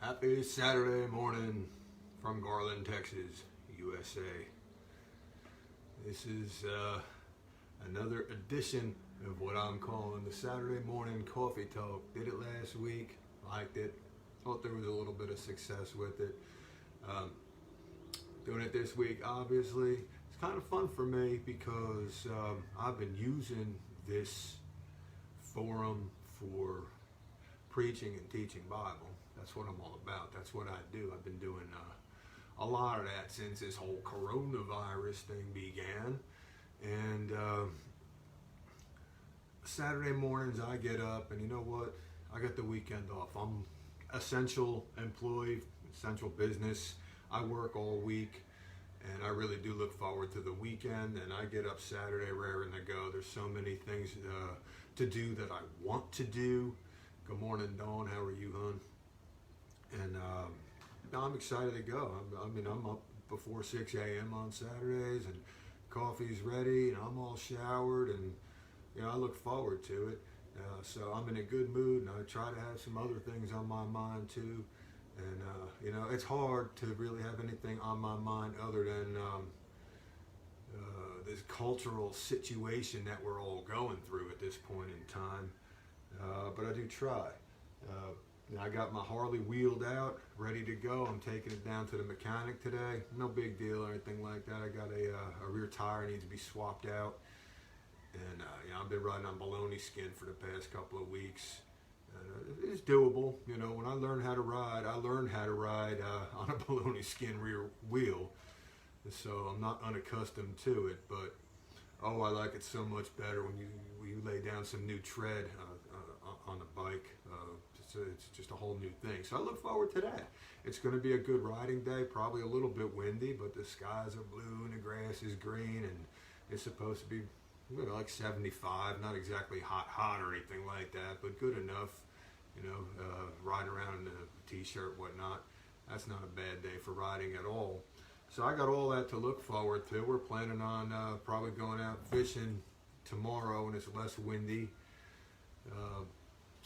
Happy Saturday morning from Garland, Texas, USA. This is another edition of what I'm calling the Saturday morning coffee talk. Did it last week, liked it, thought there was a little bit of success with it. Doing it this week, obviously, it's kind of fun for me because I've been using this forum for preaching and teaching Bible. That's what I'm all about. That's what I do. I've been doing a lot of that since this whole coronavirus thing began. And Saturday mornings I get up, and you know what? I got the weekend off. I'm essential employee, essential business. I work all week, and I really do look forward to the weekend. And I get up Saturday raring to go. There's so many things to do that I want to do. Good morning, Dawn. How are you, hon? And I'm excited to go. I'm up before 6 a.m. on Saturdays, and coffee's ready, and I'm all showered, and I look forward to it. So I'm in a good mood, and I try to have some other things on my mind too. And it's hard to really have anything on my mind other than this cultural situation that we're all going through at this point in time. But I do try. I got my Harley wheeled out, ready to go. I'm taking it down to the mechanic today. No big deal or anything like that. I got a rear tire needs to be swapped out. And I've been riding on bologna skin for the past couple of weeks. It's doable. When I learned how to ride, on a bologna skin rear wheel. So I'm not unaccustomed to it, but I like it so much better when you lay down some new tread on the bike. It's just a whole new thing. So I look forward to that. It's going to be a good riding day, probably a little bit windy, but the skies are blue and the grass is green, and it's supposed to be like 75, not exactly hot or anything like that, but good enough, riding around in a t-shirt, whatnot. That's not a bad day for riding at all. So I got all that to look forward to. We're planning on probably going out fishing tomorrow when it's less windy.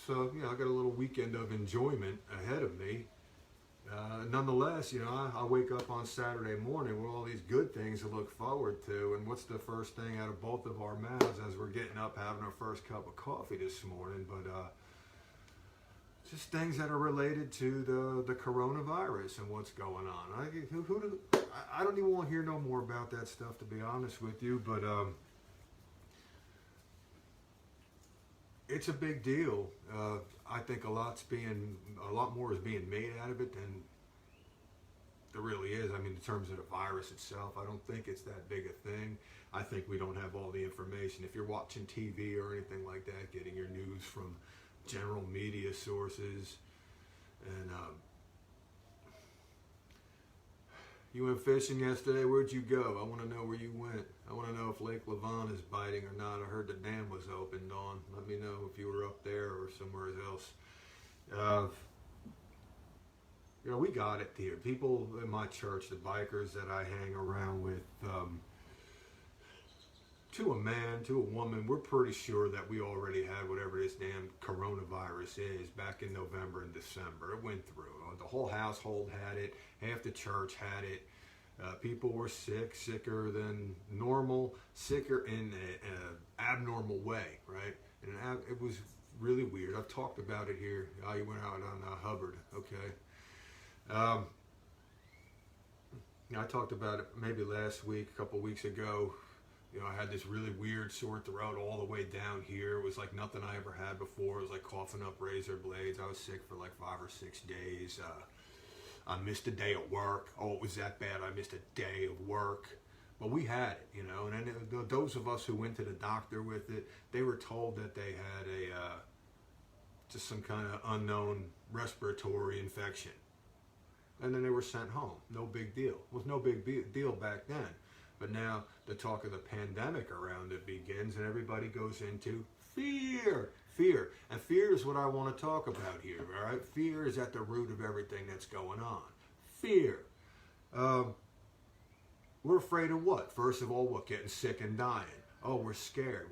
So I got a little weekend of enjoyment ahead of me. Nonetheless, I wake up on Saturday morning with all these good things to look forward to. And what's the first thing out of both of our mouths as we're getting up, having our first cup of coffee this morning? But just things that are related to the coronavirus and what's going on. I don't even want to hear no more about that stuff, to be honest with you. But it's a big deal. I think a lot more is being made out of it than there really is. I mean, in terms of the virus itself, I don't think it's that big a thing. I think we don't have all the information. If you're watching TV or anything like that, getting your news from general media sources, and you went fishing yesterday. Where'd you go? I want to know where you went. I want to know if Lake Levon is biting or not. I heard the dam was opened on. Let me know if you were up there or somewhere else. We got it here. People in my church, the bikers that I hang around with, to a man, to a woman, we're pretty sure that we already had whatever this damn coronavirus is back in November and December. It went through. The whole household had it. Half the church had it. People were sicker than normal, sicker in an abnormal way, right? It was really weird. I've talked about it here. You went out on Hubbard, okay? I talked about it maybe last week, a couple weeks ago. I had this really weird sore throat all the way down here. It was like nothing I ever had before. It was like coughing up razor blades. I was sick for like 5 or 6 days. I missed a day at work. Oh, it was that bad. I missed a day of work. But we had it, and then those of us who went to the doctor with it, they were told that they had just some kind of unknown respiratory infection. And then they were sent home. No big deal. It was no big deal back then. But now the talk of the pandemic around it begins, and everybody goes into fear. And fear is what I want to talk about here, all right? Fear is at the root of everything that's going on. Fear. We're afraid of what? First of all, what? Getting sick and dying. Oh, we're scared.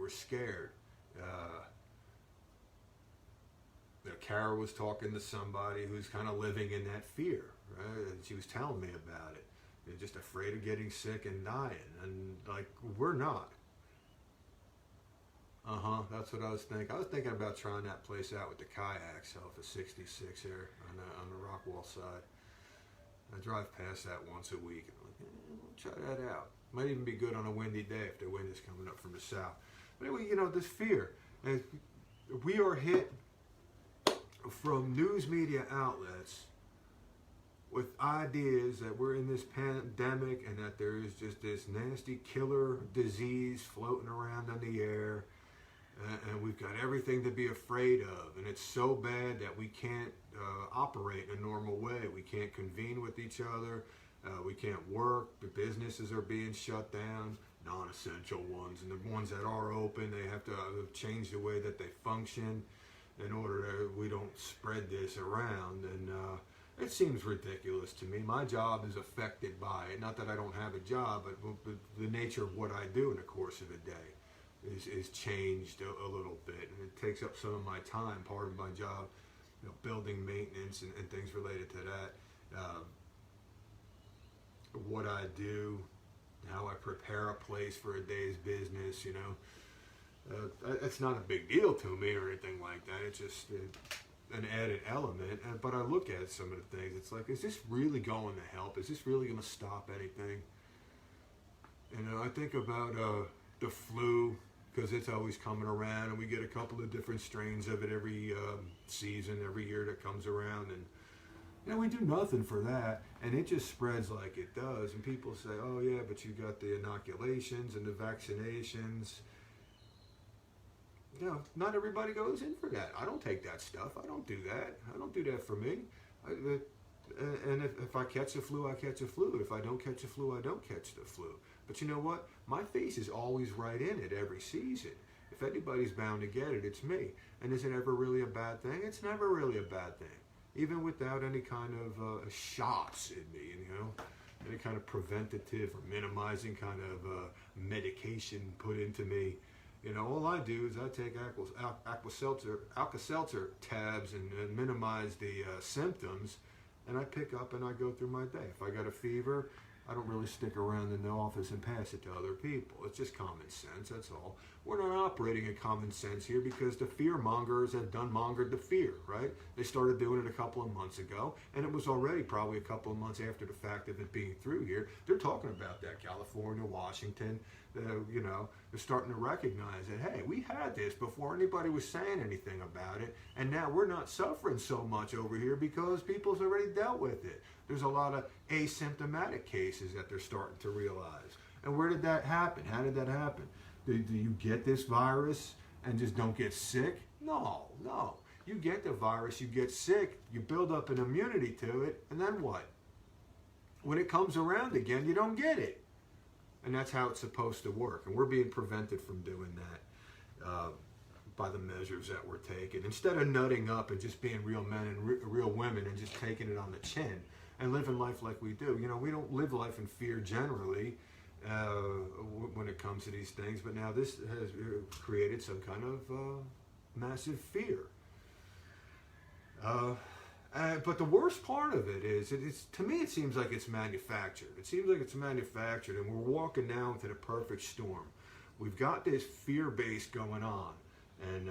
Kara was talking to somebody who's kind of living in that fear, right? And she was telling me about it. They're just afraid of getting sick and dying, and like we're not. That's what I was thinking. I was thinking about trying that place out with the kayaks off of 66 here on the Rockwall side. I drive past that once a week, and I'm like, we'll try that out. Might even be good on a windy day if the wind is coming up from the south. But anyway, this fear, and we are hit from news media outlets with ideas that we're in this pandemic and that there is just this nasty killer disease floating around in the air, and we've got everything to be afraid of, and it's so bad that we can't operate in a normal way. We can't convene with each other. We can't work. The businesses are being shut down, non-essential ones, and the ones that are open, they have to change the way that they function in order that we don't spread this around. And it seems ridiculous to me. My job is affected by it. Not that I don't have a job, but the nature of what I do in the course of a day is changed a little bit, and it takes up some of my time. Part of my job, building maintenance and things related to that. What I do, how I prepare a place for a day's business, it's not a big deal to me or anything like that. It's just an added element. But I look at some of the things. It's like, is this really going to help? Is this really going to stop anything? I think about the flu, because it's always coming around, and we get a couple of different strains of it every season, every year that comes around, and we do nothing for that, and it just spreads like it does. And people say, oh yeah, but you got the inoculations and the vaccinations. Not everybody goes in for that. I don't take that stuff. I don't do that. I don't do that for me. And if I catch the flu, I catch the flu. If I don't catch the flu, I don't catch the flu. But you know what? My face is always right in it every season. If anybody's bound to get it, it's me. And is it ever really a bad thing? It's never really a bad thing. Even without any kind of shots in me, any kind of preventative or minimizing kind of medication put into me. All I do is I take Alka-Seltzer tabs and minimize the symptoms, and I pick up and I go through my day. If I got a fever, I don't really stick around in the office and pass it to other people. It's just common sense, that's all. We're not operating in common sense here because the fear mongers have mongered the fear, right? They started doing it a couple of months ago, and it was already probably a couple of months after the fact of it being through here. They're talking about that, California, Washington, they're starting to recognize that, hey, we had this before anybody was saying anything about it, and now we're not suffering so much over here because people's already dealt with it. There's a lot of asymptomatic cases that they're starting to realize. And where did that happen? How did that happen? Do you get this virus and just don't get sick? No. You get the virus, you get sick, you build up an immunity to it, and then what? When it comes around again, you don't get it. And that's how it's supposed to work. And we're being prevented from doing that by the measures that we're taking. Instead of nutting up and just being real men and real women and just taking it on the chin and living life like we do. We don't live life in fear generally when it comes to these things. But now this has created some kind of massive fear. But the worst part of it is, to me, it seems like it's manufactured. It seems like it's manufactured, and we're walking now into the perfect storm. We've got this fear base going on, and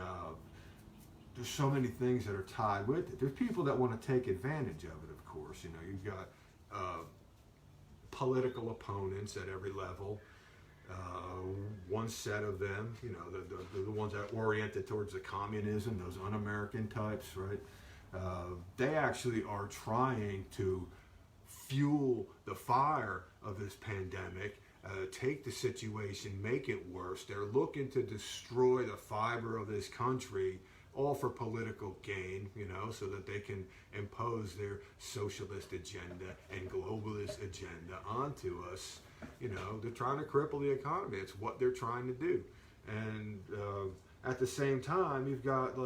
there's so many things that are tied with it. There's people that want to take advantage of it, of course. You've got political opponents at every level. One set of them, the ones that are oriented towards the communism, those un-American types, right? They actually are trying to fuel the fire of this pandemic, take the situation, make it worse. They're looking to destroy the fiber of this country, all for political gain, so that they can impose their socialist agenda and globalist agenda onto us. They're trying to cripple the economy. It's what they're trying to do. And at the same time, you've got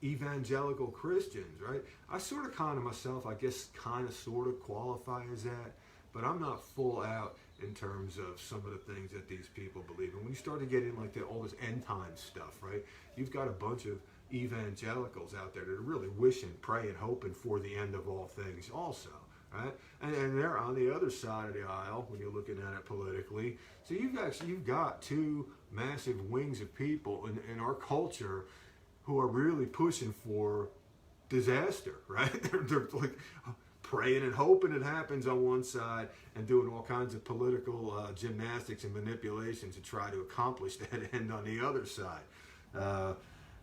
evangelical Christians, right? I sort of myself, I guess, sort of qualify as that, but I'm not full out in terms of some of the things that these people believe. And when you start to get in like all this end time stuff, right? You've got a bunch of evangelicals out there that are really wishing, praying, hoping for the end of all things also, right? And they're on the other side of the aisle when you're looking at it politically. So you've got two massive wings of people in our culture who are really pushing for disaster, right? They're like praying and hoping it happens on one side and doing all kinds of political gymnastics and manipulations to try to accomplish that end on the other side.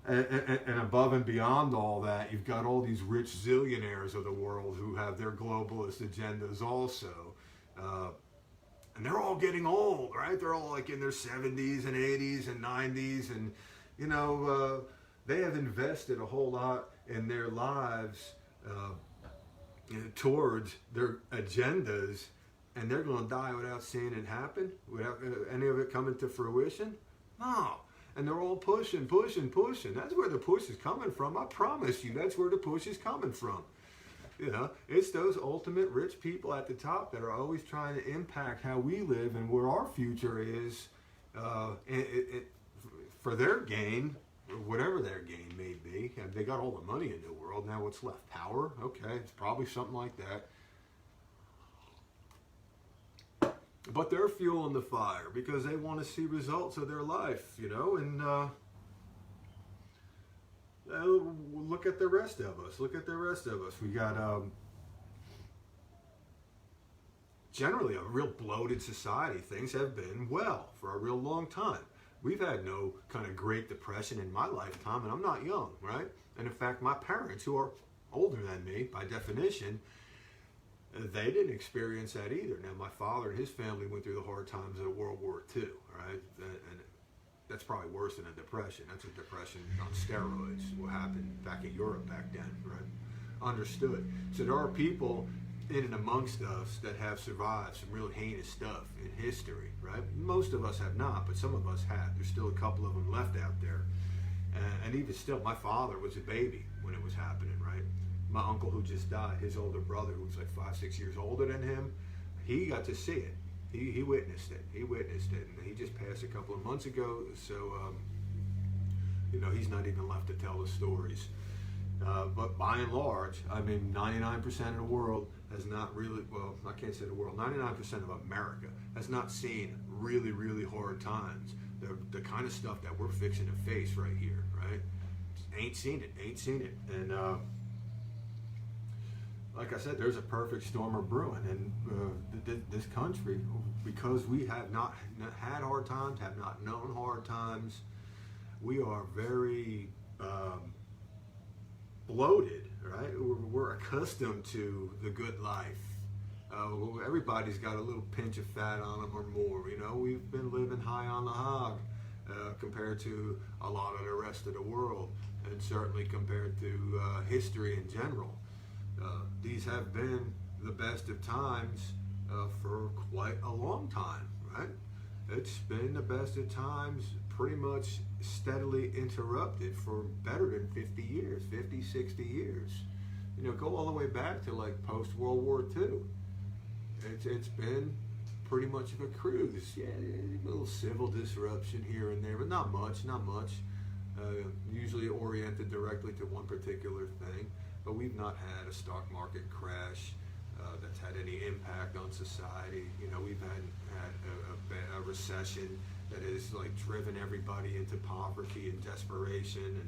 And above and beyond all that, you've got all these rich zillionaires of the world who have their globalist agendas also. And they're all getting old, right? They're all like in their 70s and 80s and 90s. And, they have invested a whole lot in their lives towards their agendas. And they're going to die without seeing it happen? Without any of it coming to fruition? No. And they're all pushing. That's where the push is coming from. I promise you, that's where the push is coming from. It's those ultimate rich people at the top that are always trying to impact how we live and where our future is for their gain, whatever their gain may be. And they got all the money in the world. Now what's left? Power? Okay, it's probably something like that. But they're fueling the fire because they want to see results of their life, and look at the rest of us. We got generally a real bloated society. Things have been well for a real long time. We've had no kind of Great Depression in my lifetime, and I'm not young, right? And in fact, my parents, who are older than me by definition, they didn't experience that either. Now, my father and his family went through the hard times of World War II, right? And that's probably worse than a depression. That's a depression on steroids, what happened back in Europe back then, right? Understood. So there are people in and amongst us that have survived some real heinous stuff in history, right? Most of us have not, but some of us have. There's still a couple of them left out there. And even still, my father was a baby when it was happening, right? My uncle who just died, his older brother who was like 5-6 years older than him, he got to see it. He witnessed it. And he just passed a couple of months ago, so he's not even left to tell the stories. But by and large, 99% of the world has not really, well, I can't say the world, 99% of America has not seen really, really hard times. The kind of stuff that we're fixing to face right here, right? Ain't seen it. And like I said, there's a perfect storm of brewing, and this country, because we have not had hard times, have not known hard times, we are very bloated, right? We're accustomed to the good life. Everybody's got a little pinch of fat on them or more. We've been living high on the hog compared to a lot of the rest of the world, and certainly compared to history in general. These have been the best of times for quite a long time, right? It's been the best of times pretty much steadily interrupted for better than 50 years, 50, 60 years. Go all the way back to like post-World War II. It's been pretty much of a cruise. Yeah, a little civil disruption here and there, but not much. Usually oriented directly to one particular thing. But we've not had a stock market crash that's had any impact on society. We've had a recession that has like driven everybody into poverty and desperation,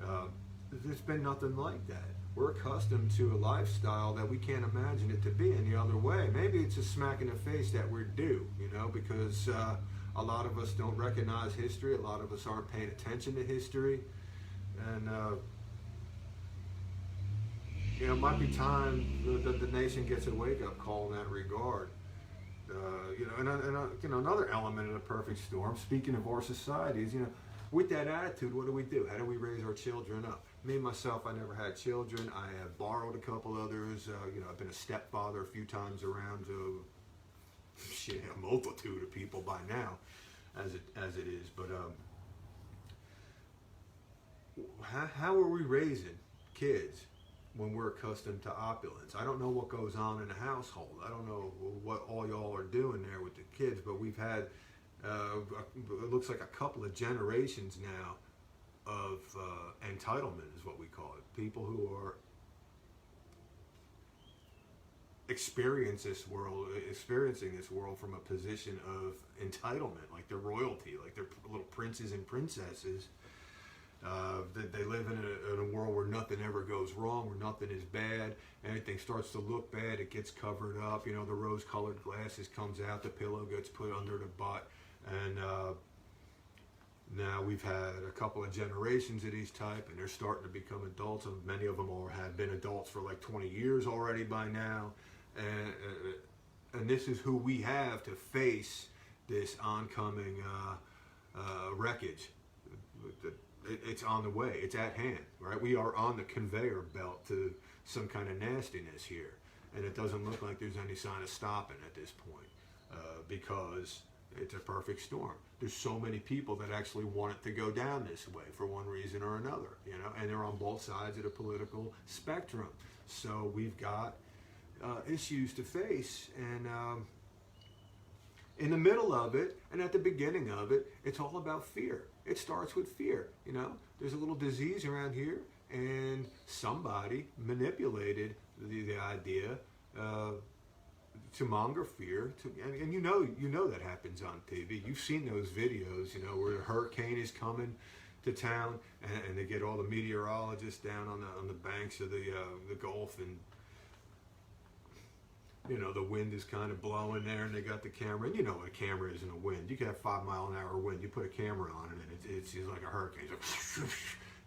and there's been nothing like that. We're accustomed to a lifestyle that we can't imagine it to be any other way. Maybe it's a smack in the face that we're due, because a lot of us don't recognize history. A lot of us aren't paying attention to history, and it might be time that the nation gets a wake-up call in that regard. Another element of the perfect storm, speaking of our society, is, with that attitude, what do? How do we raise our children up? Me, myself, I never had children. I have borrowed a couple others. I've been a stepfather a few times around a multitude of people by now, as it is. But how are we raising kids when we're accustomed to opulence. I don't know what goes on in a household. I don't know what all y'all are doing there with the kids, but we've had, it looks like a couple of generations now of entitlement is what we call it. People who are experiencing this world from a position of entitlement, like they're royalty, like they're little princes and princesses. They live in a world where nothing ever goes wrong, where nothing is bad. Anything starts to look bad, it gets covered up. You know, the rose-colored glasses comes out, the pillow gets put under the butt, and now we've had a couple of generations of these type, and they're starting to become adults. And many of them have been adults for like 20 years already by now, and this is who we have to face this oncoming wreckage. It's on the way. It's at hand, right? We are on the conveyor belt to some kind of nastiness here, and it doesn't look like there's any sign of stopping at this point, because it's a perfect storm. There's so many people that actually want it to go down this way for one reason or another, you know, and they're on both sides of the political spectrum. So we've got issues to face, and in the middle of it and at the beginning of it, it's all about fear. It starts with fear. You know, there's a little disease around here, and somebody manipulated the idea to monger fear. And you know that happens on TV. You've seen those videos, you know, where a hurricane is coming to town, and they get all the meteorologists down on the banks of the Gulf, and you know, the wind is kind of blowing there, and they got the camera. And you know what a camera is in a wind. You can have 5-mile-an-hour wind. You put a camera on it, and it's like a hurricane. It's like,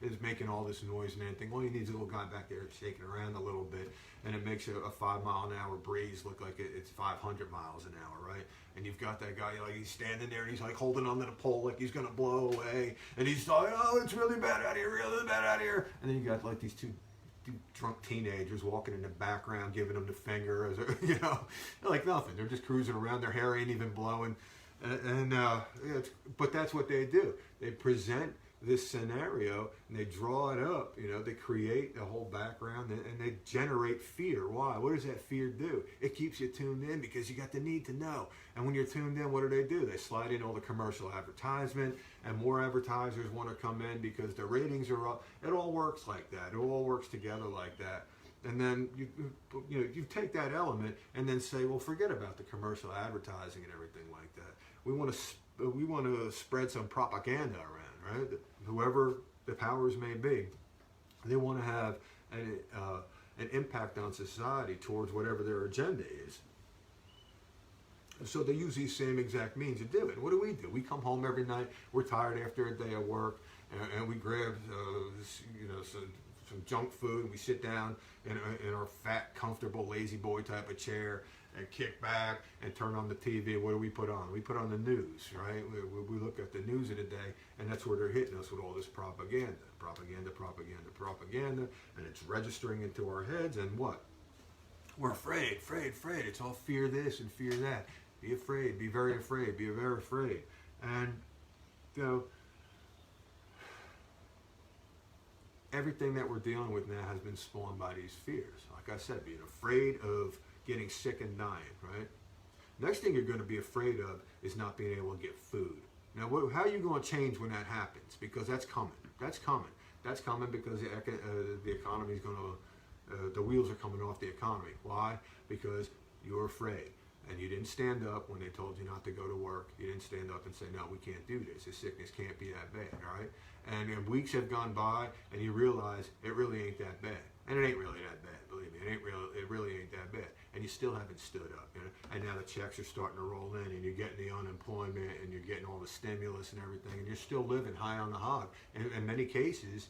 it's making all this noise and everything. All you need is a little guy back there shaking around a little bit, and it makes a 5-mile-an-hour breeze look like it's 500 miles an hour, right? And you've got that guy, like, he's standing there, and he's like holding onto the pole like he's going to blow away. And he's like, oh, it's really bad out here, really bad out here. And then you got like these two drunk teenagers walking in the background, giving them the finger, as you know, like nothing. They're just cruising around. Their hair ain't even blowing, but that's what they do. They present this scenario and they draw it up. You know, they create a whole background and they generate fear. Why? What does that fear do? It keeps you tuned in because you got the need to know. And when you're tuned in, what do? They slide in all the commercial advertisement, and more advertisers want to come in because their ratings are up. It all works like that. It all works together like that. And then you take that element and then say, well, forget about the commercial advertising and everything like that. We want to spread some propaganda around, right? Whoever the powers may be, they want to have an impact on society towards whatever their agenda is. So they use these same exact means to do it. What do? We come home every night. We're tired after a day of work, and we grab some junk food. And we sit down in our fat, comfortable, lazy boy type of chair and kick back and turn on the TV. What do we put on? We put on the news, right? We look at the news of the day, and that's where they're hitting us with all this propaganda, and it's registering into our heads. And what? We're afraid. It's all fear this and fear that. Be afraid. Be very afraid. Be very afraid. And you know, everything that we're dealing with now has been spawned by these fears. Like I said, being afraid of getting sick and dying, right? Next thing you're going to be afraid of is not being able to get food. Now, how are you going to change when that happens? Because that's coming. That's coming because the economy is going to, the wheels are coming off the economy. Why? Because you're afraid. And you didn't stand up when they told you not to go to work. You didn't stand up and say, no, we can't do this. This sickness can't be that bad, all right? And weeks have gone by, and you realize it really ain't that bad. And it ain't really that bad, believe me. It really ain't that bad. And you still haven't stood up, you know? And now the checks are starting to roll in, and you're getting the unemployment, and you're getting all the stimulus and everything, and you're still living high on the hog. And in many cases,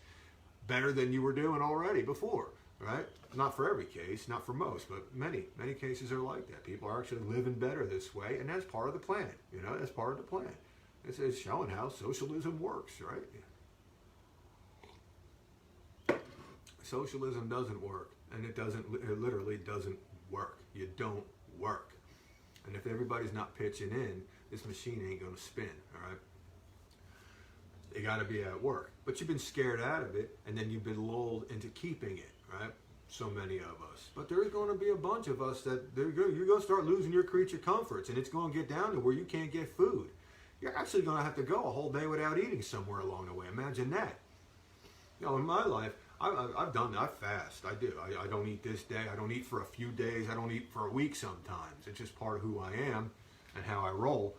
better than you were doing already before, right? Not for every case, not for most, but many cases are like that. People are actually living better this way, and that's part of the plan, you know? That's part of the plan. It's showing how socialism works, right? Socialism doesn't work, and it literally doesn't work. You don't work. And if everybody's not pitching in, this machine ain't going to spin, all right? You got to be at work. But you've been scared out of it, and then you've been lulled into keeping it, right? so many of us. But there's going to be a bunch of us that you're going to start losing your creature comforts, and it's going to get down to where you can't get food. You're actually going to have to go a whole day without eating somewhere along the way. Imagine that. In my life, I've done that. I fast. I do. I don't eat this day. I don't eat for a few days. I don't eat for a week sometimes. It's just part of who I am and how I roll.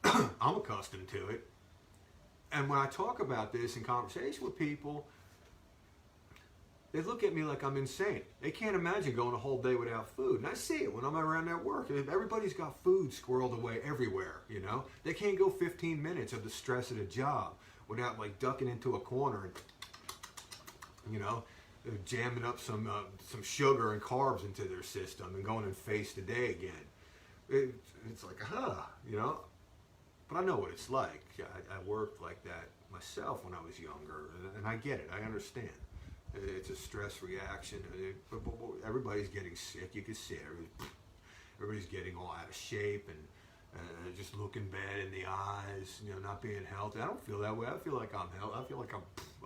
I'm accustomed to it. And when I talk about this in conversation with people, they look at me like I'm insane. They can't imagine going a whole day without food. And I see it when I'm around at work. Everybody's got food squirreled away everywhere, They can't go 15 minutes of the stress of the job without ducking into a corner and, jamming up some sugar and carbs into their system and going and face the day again. It's like, But I know what it's like. I worked like that myself when I was younger, and I get it. I understand. It's a stress reaction. But everybody's getting sick. You can see it. Everybody's getting all out of shape and just looking bad in the eyes. Not being healthy. I don't feel that way. I feel like I'm healthy. I feel like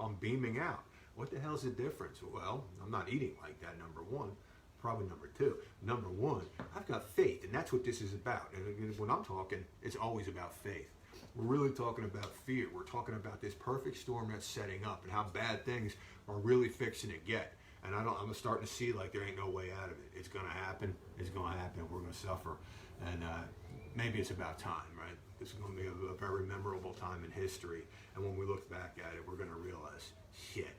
I'm beaming out. What the hell's the difference? Well, I'm not eating like that. Number one. Probably number two. Number one, I've got faith, and that's what this is about. And when I'm talking, it's always about faith. We're really talking about fear. We're talking about this perfect storm that's setting up and how bad things are really fixing to get. And I'm starting to see like there ain't no way out of it. It's going to happen. It's going to happen. We're going to suffer. And maybe it's about time, right? This is going to be a very memorable time in history. And when we look back at it, we're going to realize, shit,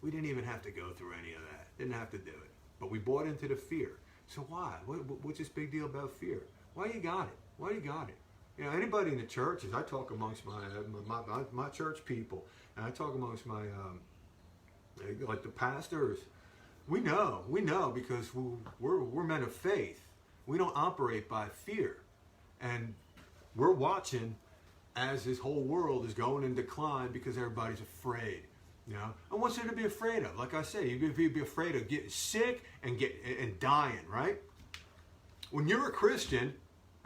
we didn't even have to go through any of that. Didn't have to do it. But we bought into the fear. So why? What's this big deal about fear? Why you got it? Why you got it? Anybody in the churches, I talk amongst my church people, and I talk amongst my, the pastors. We know because we're men of faith. We don't operate by fear. And we're watching as this whole world is going in decline because everybody's afraid. And what's there to be afraid of? Like I say, you're going to be afraid of getting sick and dying, right? When you're a Christian,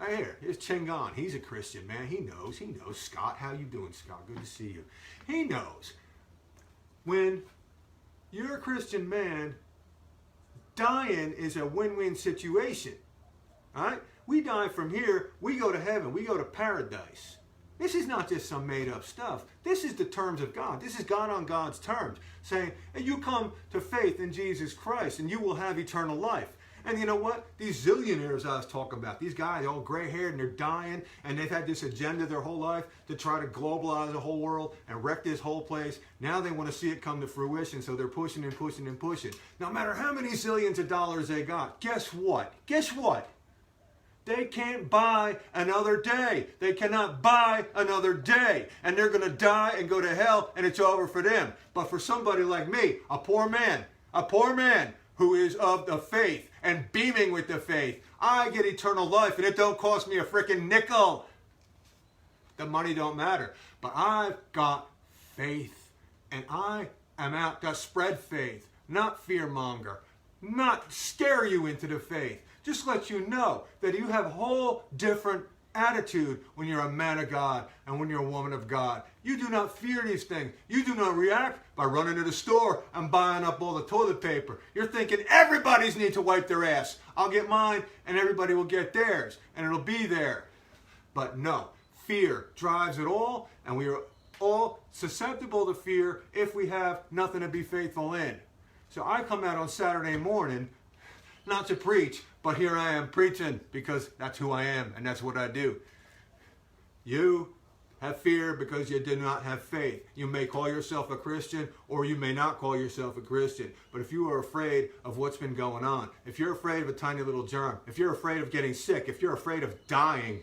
here's Chengan. He's a Christian, man. He knows. Scott, how you doing, Scott? Good to see you. He knows. When you're a Christian man, dying is a win-win situation, all right? We die from here, we go to heaven, we go to paradise. This is not just some made-up stuff. This is the terms of God. This is God on God's terms, saying, hey, you come to faith in Jesus Christ, and you will have eternal life. And you know what? These zillionaires I was talking about, these guys, all gray-haired, and they're dying, and they've had this agenda their whole life to try to globalize the whole world and wreck this whole place. Now they want to see it come to fruition, so they're pushing and pushing and pushing. No matter how many zillions of dollars they got, guess what? Guess what? They can't buy another day. They cannot buy another day. And they're going to die and go to hell, and it's over for them. But for somebody like me, a poor man who is of the faith and beaming with the faith, I get eternal life, and it don't cost me a freaking nickel. The money don't matter. But I've got faith, and I am out to spread faith, not fearmonger, not scare you into the faith. Just let you know that you have a whole different attitude when you're a man of God and when you're a woman of God. You do not fear these things. You do not react by running to the store and buying up all the toilet paper. You're thinking everybody's need to wipe their ass. I'll get mine and everybody will get theirs and it'll be there. But no, fear drives it all, and we are all susceptible to fear if we have nothing to be faithful in. So I come out on Saturday morning not to preach, but here I am preaching because that's who I am and that's what I do. You have fear because you do not have faith. You may call yourself a Christian or you may not call yourself a Christian. But if you are afraid of what's been going on, if you're afraid of a tiny little germ, if you're afraid of getting sick, if you're afraid of dying,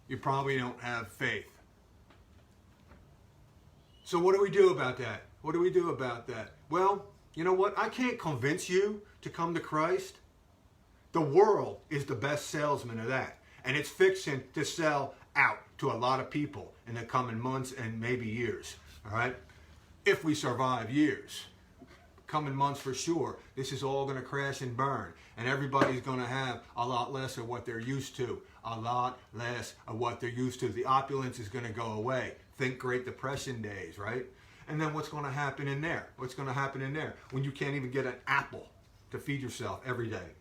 you probably don't have faith. So what do we do about that? What do we do about that? Well, you know what? I can't convince you to come to Christ. The world is the best salesman of that. And it's fixing to sell out to a lot of people in the coming months and maybe years. All right? If we survive years. Coming months for sure. This is all going to crash and burn. And everybody's going to have a lot less of what they're used to. A lot less of what they're used to. The opulence is going to go away. Think Great Depression days, right? And then what's going to happen in there? What's going to happen in there when you can't even get an apple to feed yourself every day?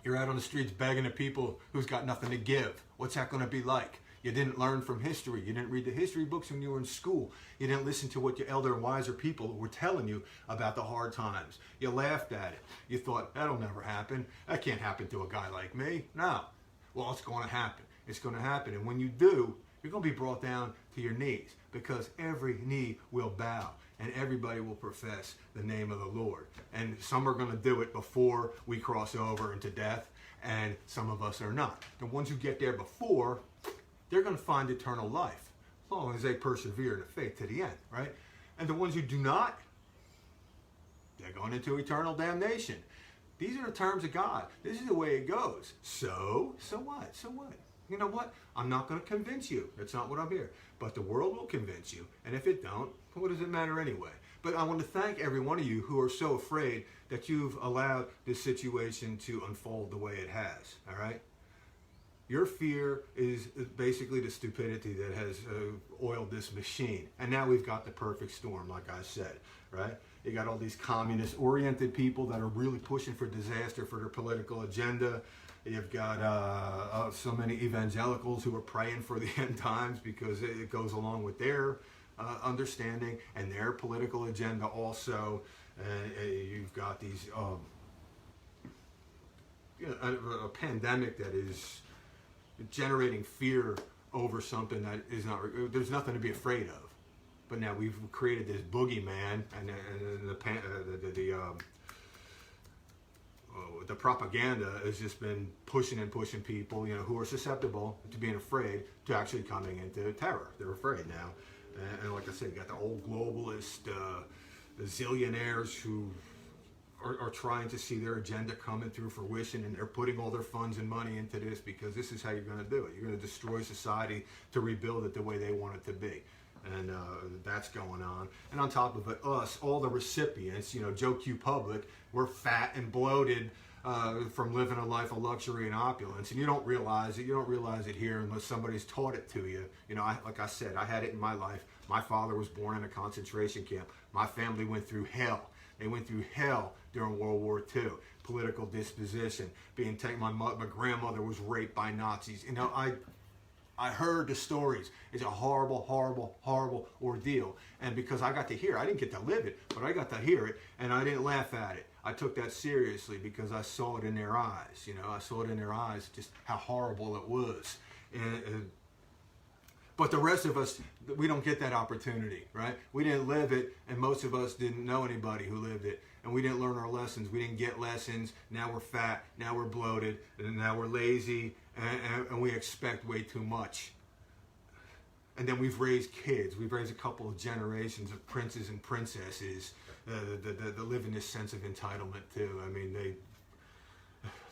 You're out on the streets begging to people who's got nothing to give. What's that going to be like? You didn't learn from history. You didn't read the history books when you were in school. You didn't listen to what your elder and wiser people were telling you about the hard times. You laughed at it. You thought, that'll never happen. That can't happen to a guy like me. No. Well, it's going to happen. It's going to happen. And when you do, you're going to be brought down to your knees, because every knee will bow and everybody will profess the name of the Lord. And some are going to do it before we cross over into death, and some of us are not. The ones who get there before, they're going to find eternal life, as long as they persevere in the faith to the end, right? And the ones who do not, they're going into eternal damnation. These are the terms of God. This is the way it goes. So what? So what? You know what? I'm not going to convince you. That's not what I'm here. But the world will convince you. And if it don't, what does it matter anyway? But I want to thank every one of you who are so afraid that you've allowed this situation to unfold the way it has. All right? Your fear is basically the stupidity that has oiled this machine. And now we've got the perfect storm, like I said, right? You got all these communist-oriented people that are really pushing for disaster for their political agenda. You've got so many evangelicals who are praying for the end times because it goes along with their understanding and their political agenda also. You've got these a pandemic that is generating fear over something that is not. There's nothing to be afraid of. But now we've created this boogeyman, and the propaganda has just been pushing people, who are susceptible to being afraid, to actually coming into terror. They're afraid now. And like I said, you got the old globalist, the zillionaires who are trying to see their agenda coming through fruition, and they're putting all their funds and money into this because this is how you're going to do it. You're going to destroy society to rebuild it the way they want it to be. And that's going on. And on top of it, us, all the recipients, Joe Q. Public, we're fat and bloated from living a life of luxury and opulence. And you don't realize it. You don't realize it here unless somebody's taught it to you. Like I said, I had it in my life. My father was born in a concentration camp. My family went through hell. They went through hell during World War II. Political disposition, being taken. My grandmother was raped by Nazis. I heard the stories. It's a horrible, horrible, horrible ordeal. And because I got to hear it, I didn't get to live it, but I got to hear it, and I didn't laugh at it. I took that seriously because I saw it in their eyes. I saw it in their eyes, just how horrible it was. But the rest of us, we don't get that opportunity, right? We didn't live it, and most of us didn't know anybody who lived it. And we didn't learn our lessons. We didn't get lessons. Now we're fat. Now we're bloated. And now we're lazy. And we expect way too much. And then we've raised kids. We've raised a couple of generations of princes and princesses that live in this sense of entitlement too. I mean,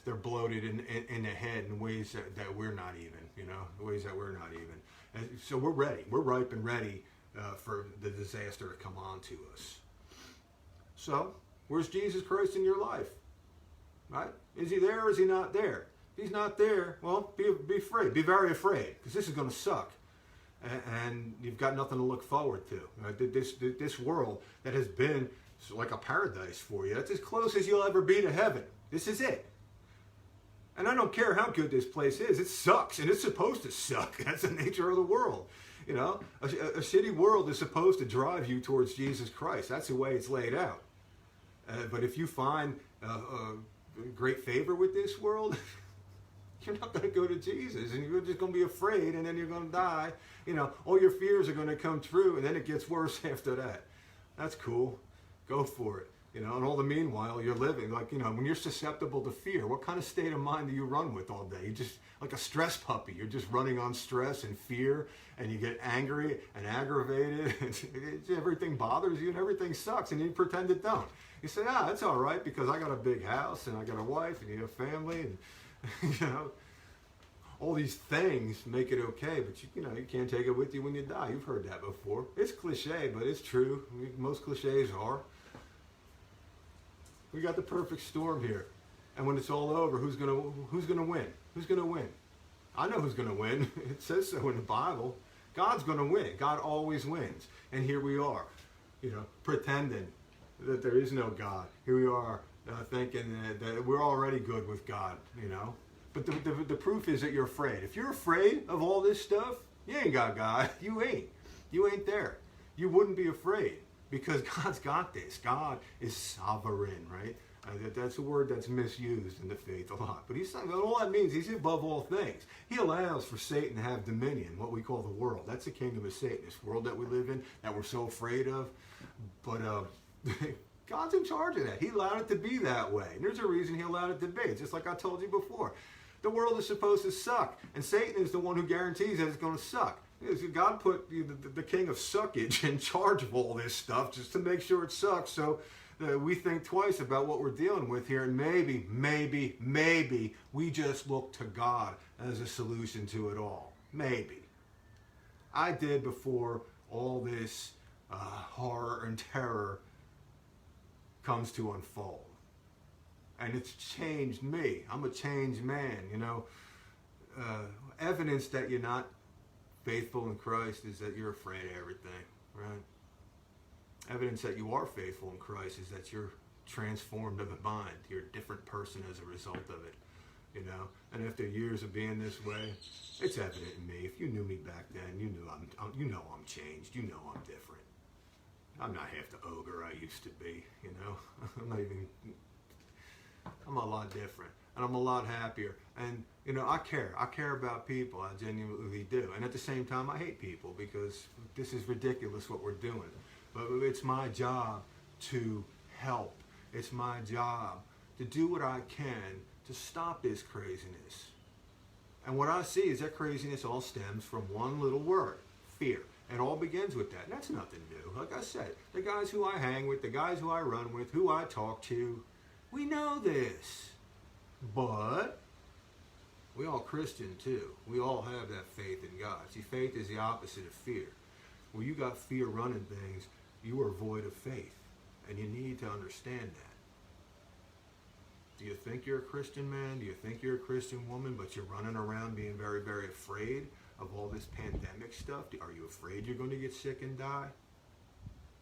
they're bloated in the head in ways that we're not even, ways that we're not even. And so we're ready. We're ripe and ready for the disaster to come on to us. So, where's Jesus Christ in your life? Right? Is he there or is he not there? If he's not there, well, be afraid. Be very afraid, because this is going to suck. And you've got nothing to look forward to. Right? This world that has been like a paradise for you, that's as close as you'll ever be to heaven. This is it. And I don't care how good this place is. It sucks, and it's supposed to suck. That's the nature of the world. A shitty world is supposed to drive you towards Jesus Christ. That's the way it's laid out. But if you find great favor with this world, you're not going to go to Jesus, and you're just going to be afraid, and then you're going to die. All your fears are going to come true, and then it gets worse after that. That's cool. Go for it. And all the meanwhile, you're living when you're susceptible to fear, what kind of state of mind do you run with all day? You just like a stress puppy. You're just running on stress and fear, and you get angry and aggravated. Everything bothers you, and everything sucks, and you pretend it don't. You say, it's all right because I got a big house, and I got a wife, and you have family, and all these things make it okay, but you can't take it with you when you die. You've heard that before. It's cliche, but it's true. Most cliches are. We got the perfect storm here, and when it's all over, who's gonna win? Who's gonna win? I know who's gonna win. It says so in the Bible. God's going to win. God always wins. And here we are, pretending that there is no God. Here we are thinking that we're already good with God, But the proof is that you're afraid. If you're afraid of all this stuff, you ain't got God. You ain't. You ain't there. You wouldn't be afraid because God's got this. God is sovereign, right? That's a word that's misused in the faith a lot. But all that means he's above all things. He allows for Satan to have dominion, what we call the world. That's the kingdom of Satan, this world that we live in, that we're so afraid of. But God's in charge of that. He allowed it to be that way. And there's a reason he allowed it to be. It's just like I told you before. The world is supposed to suck. And Satan is the one who guarantees that it's going to suck. God put the king of suckage in charge of all this stuff just to make sure it sucks. So we think twice about what we're dealing with here, and maybe we just look to God as a solution to it all. Maybe. I did before all this horror and terror comes to unfold. And it's changed me. I'm a changed man, Evidence that you're not faithful in Christ is that you're afraid of everything, right? Evidence that you are faithful in Christ is that you're transformed of the mind. You're a different person as a result of it, And after years of being this way, it's evident in me. If you knew me back then, you know I'm changed. You know I'm different. I'm not half the ogre I used to be, I'm a lot different. And I'm a lot happier. And, I care. I care about people. I genuinely do. And at the same time, I hate people because this is ridiculous what we're doing. But it's my job to help. It's my job to do what I can to stop this craziness. And what I see is that craziness all stems from one little word, fear. It all begins with that. And that's nothing new. Like I said, the guys who I hang with, the guys who I run with, who I talk to, we know this. But we all Christian too. We all have that faith in God. See, faith is the opposite of fear. When you got fear running things, you are void of faith. And you need to understand that. Do you think you're a Christian man? Do you think you're a Christian woman, but you're running around being very, very afraid of all this pandemic stuff? Are you afraid you're going to get sick and die?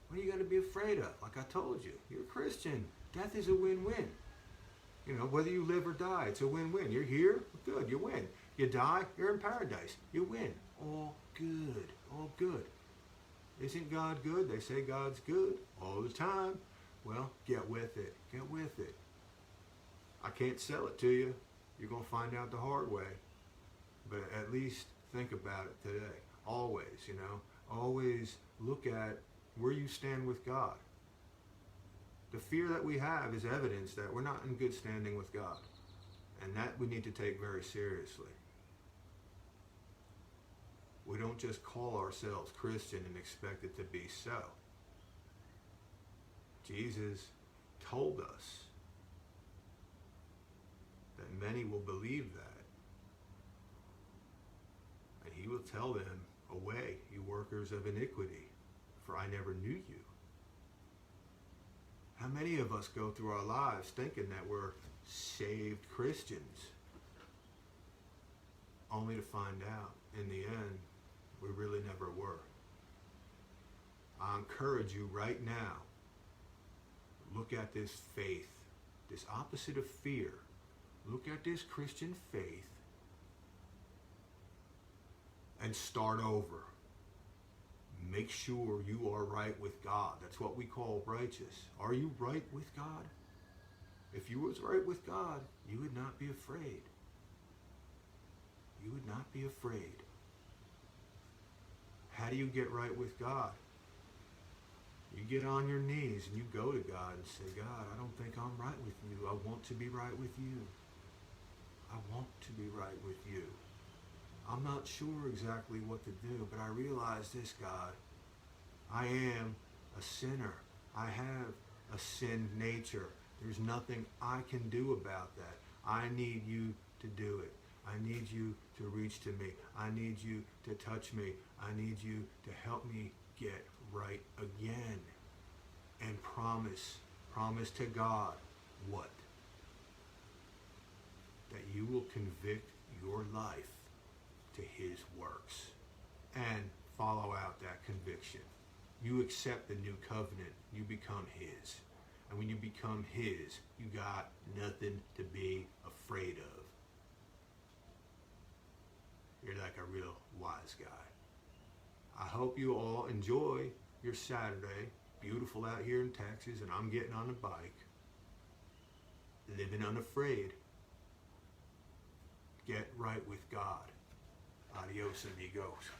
What are you going to be afraid of? Like I told you, you're a Christian. Death is a win-win. Whether you live or die, it's a win-win. You're here, good, you win. You die, you're in paradise. You win. All good, all good. Isn't God good? They say God's good all the time. Well, get with it. Get with it. I can't sell it to you. You're going to find out the hard way. But at least think about it today. Always, Always look at where you stand with God. The fear that we have is evidence that we're not in good standing with God. And that we need to take very seriously. We don't just call ourselves Christian and expect it to be so. Jesus told us that many will believe that. And he will tell them, away, you workers of iniquity, for I never knew you. How many of us go through our lives thinking that we're saved Christians, only to find out in the end we really never were? I encourage you right now, look at this faith, this opposite of fear. Look at this Christian faith and start over. Make sure you are right with God. That's what we call righteous. Are you right with God? If you was right with God, you would not be afraid. You would not be afraid. How do you get right with God? You get on your knees and you go to God and say, God, I don't think I'm right with you. I want to be right with you. I want to be right with you. I'm not sure exactly what to do, but I realize this, God. I am a sinner. I have a sin nature. There's nothing I can do about that. I need you to do it. I need you to reach to me. I need you to touch me. I need you to help me get right again. And promise to God what? That you will convict your life to his works. And follow out that conviction. You accept the new covenant. You become his. And when you become his, you got nothing to be afraid of. You're like a real wise guy. I hope you all enjoy your Saturday. Beautiful out here in Texas, and I'm getting on a bike. Living unafraid. Get right with God. Adios, amigos.